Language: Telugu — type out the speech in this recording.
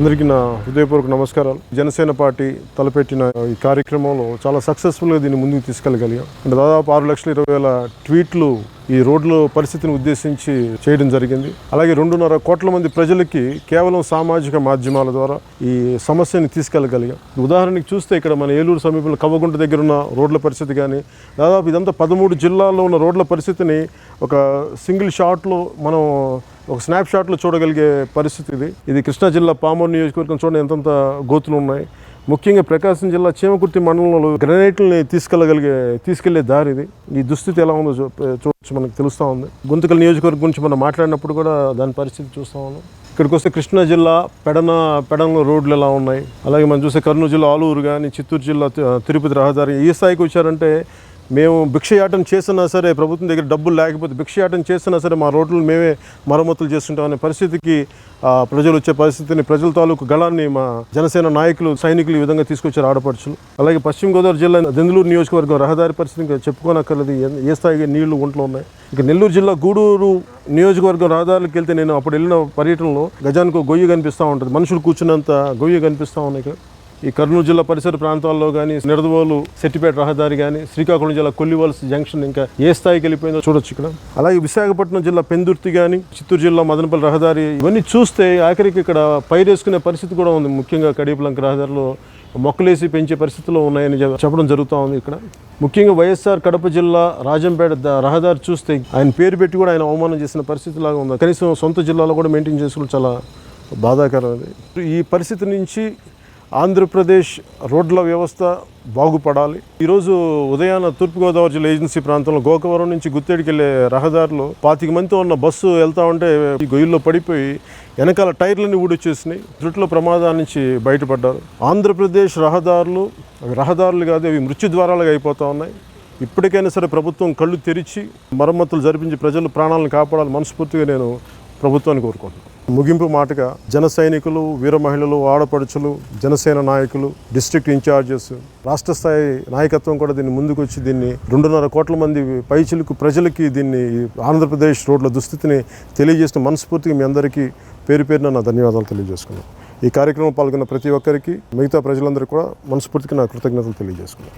అందరికీ నా హృదయపూర్వక నమస్కారాలు. జనసేన పార్టీ తలపెట్టిన ఈ కార్యక్రమంలో చాలా సక్సెస్ఫుల్గా దీన్ని ముందుకు తీసుకెళ్ళగలిగాం. అంటే దాదాపు 6,20,000 ట్వీట్లు ఈ రోడ్ల పరిస్థితిని ఉద్దేశించి చేయడం జరిగింది. అలాగే 2.5 కోట్ల మంది ప్రజలకి కేవలం సామాజిక మాధ్యమాల ద్వారా ఈ సమస్యని తీసుకెళ్ళగలిగాం. ఉదాహరణకి చూస్తే ఇక్కడ మన ఏలూరు సమీపంలో కవ్వగుంట దగ్గర ఉన్న రోడ్ల పరిస్థితి కానీ, దాదాపు ఇదంతా 13 జిల్లాల్లో ఉన్న రోడ్ల పరిస్థితిని ఒక సింగిల్ షాట్లో మనం ఒక స్నాప్ షాట్లో చూడగలిగే పరిస్థితి ఇది కృష్ణా జిల్లా పామూరు నియోజకవర్గం చూడండి ఎంతంత గోతులు ఉన్నాయి. ముఖ్యంగా ప్రకాశం జిల్లా చీమకుర్తి మండలంలో గ్రనైట్లని తీసుకెళ్లే దారి ఇది. ఈ దుస్థితి ఎలా ఉందో చూడవచ్చు, మనకు తెలుస్తూ ఉంది. గుంతకల్ నియోజకవర్గం గురించి మనం మాట్లాడినప్పుడు కూడా దాని పరిస్థితి చూస్తూ ఉన్నాం. ఇక్కడికి వస్తే కృష్ణా జిల్లా పెడనలో రోడ్లు ఎలా ఉన్నాయి, అలాగే మనం చూస్తే కర్నూలు జిల్లా ఆలూరు కానీ, చిత్తూరు జిల్లా తిరుపతి రహదారి ఈ స్థాయికి వచ్చారంటే మేము భిక్షయాటం చేసినా సరే, ప్రభుత్వం దగ్గర డబ్బులు లేకపోతే భిక్షయాటం చేసినా సరే మా రోడ్లు మేమే మరమ్మతులు చేస్తుంటామనే పరిస్థితికి ప్రజలు వచ్చే పరిస్థితిని, ప్రజల తాలూకు గళాన్ని మా జనసేన నాయకులు సైనికులు ఈ విధంగా తీసుకొచ్చారు ఆడపడుచులు. అలాగే పశ్చిమ గోదావరి జిల్లా దెందులూరు నియోజకవర్గం రహదారి పరిస్థితి ఇంకా చెప్పుకోనక్కర్లేదు, ఏ స్థాయికి నీళ్లు ఒంట్లో ఉన్నాయి. ఇక నెల్లూరు జిల్లా గూడూరు నియోజకవర్గం రహదారులకు వెళ్తే నేను అప్పుడు వెళ్ళిన పర్యటనలో గజానికి గొయ్యి కనిపిస్తూ ఉంటుంది, మనుషులు కూర్చున్నంత గొయ్యి కనిపిస్తూ ఉన్నాయి. ఇక్కడ ఈ కర్నూలు జిల్లా పరిసర ప్రాంతాల్లో కానీ, నిడదవోలు సెట్టిపేట రహదారి కానీ, శ్రీకాకుళం జిల్లా కొల్లివలస జంక్షన్ ఇంకా ఏ స్థాయికి వెళ్ళిపోయిందో చూడొచ్చు ఇక్కడ. అలాగే విశాఖపట్నం జిల్లా పెందుర్తి కానీ, చిత్తూరు జిల్లా మదనపల్లి రహదారి ఇవన్నీ చూస్తే ఆఖరికి ఇక్కడ పైరేసుకునే పరిస్థితి కూడా ఉంది. ముఖ్యంగా కడియపులంక రహదారిలో మొక్కలేసి పెంచే పరిస్థితిలో ఉన్నాయని చెప్పడం జరుగుతూ ఉంది. ఇక్కడ ముఖ్యంగా వైఎస్ఆర్ కడప జిల్లా రాజంపేట రహదారి చూస్తే ఆయన పేరు పెట్టి కూడా ఆయన అవమానం చేసిన పరిస్థితి లాగా ఉంది. కనీసం సొంత జిల్లాలో కూడా మెయింటైన్ చేసుకోవడం చాలా బాధాకరం. ఈ పరిస్థితి నుంచి ఆంధ్రప్రదేశ్ రోడ్ల వ్యవస్థ బాగుపడాలి. ఈరోజు ఉదయాన తూర్పుగోదావరి జిల్లా ఏజెన్సీ ప్రాంతంలో గోకవరం నుంచి గుత్తేడికి వెళ్ళే రహదారిలో 25 మందితో ఉన్న బస్సు వెళ్తూ ఉంటే ఈ గొయ్యిల్లో పడిపోయి వెనకాల టైర్లన్నీ ఊడొచ్చేసినాయి. త్రుట్లో ప్రమాదాల నుంచి బయటపడ్డారు. ఆంధ్రప్రదేశ్ రహదారులు కాదు, అవి మృత్యు ద్వారాలుగా అయిపోతూ ఉన్నాయి. ఇప్పటికైనా సరే ప్రభుత్వం కళ్ళు తెరిచి మరమ్మతులు జరిపించి ప్రజల ప్రాణాలను కాపాడాలి మనస్ఫూర్తిగా నేను ప్రభుత్వాన్ని కోరుకుంటున్నాను. ముగింపు మాటగా జన సైనికులు, వీర మహిళలు, ఆడపడుచులు, జనసేన నాయకులు, డిస్ట్రిక్ట్ ఇన్ఛార్జెస్, రాష్ట్ర స్థాయి నాయకత్వం కూడా దీన్ని ముందుకు వచ్చి దీన్ని 2.5 కోట్ల మంది పైచిలకు ప్రజలకి దీన్ని ఆంధ్రప్రదేశ్ రోడ్ల దుస్థితిని తెలియజేసిన మనస్ఫూర్తిగా మీ అందరికీ పేరు పేరున నా ధన్యవాదాలు తెలియజేసుకున్నాను. ఈ కార్యక్రమం పాల్గొన్న ప్రతి ఒక్కరికి, మిగతా ప్రజలందరికీ కూడా మనస్ఫూర్తిగా నా కృతజ్ఞతలు తెలియజేసుకున్నాను.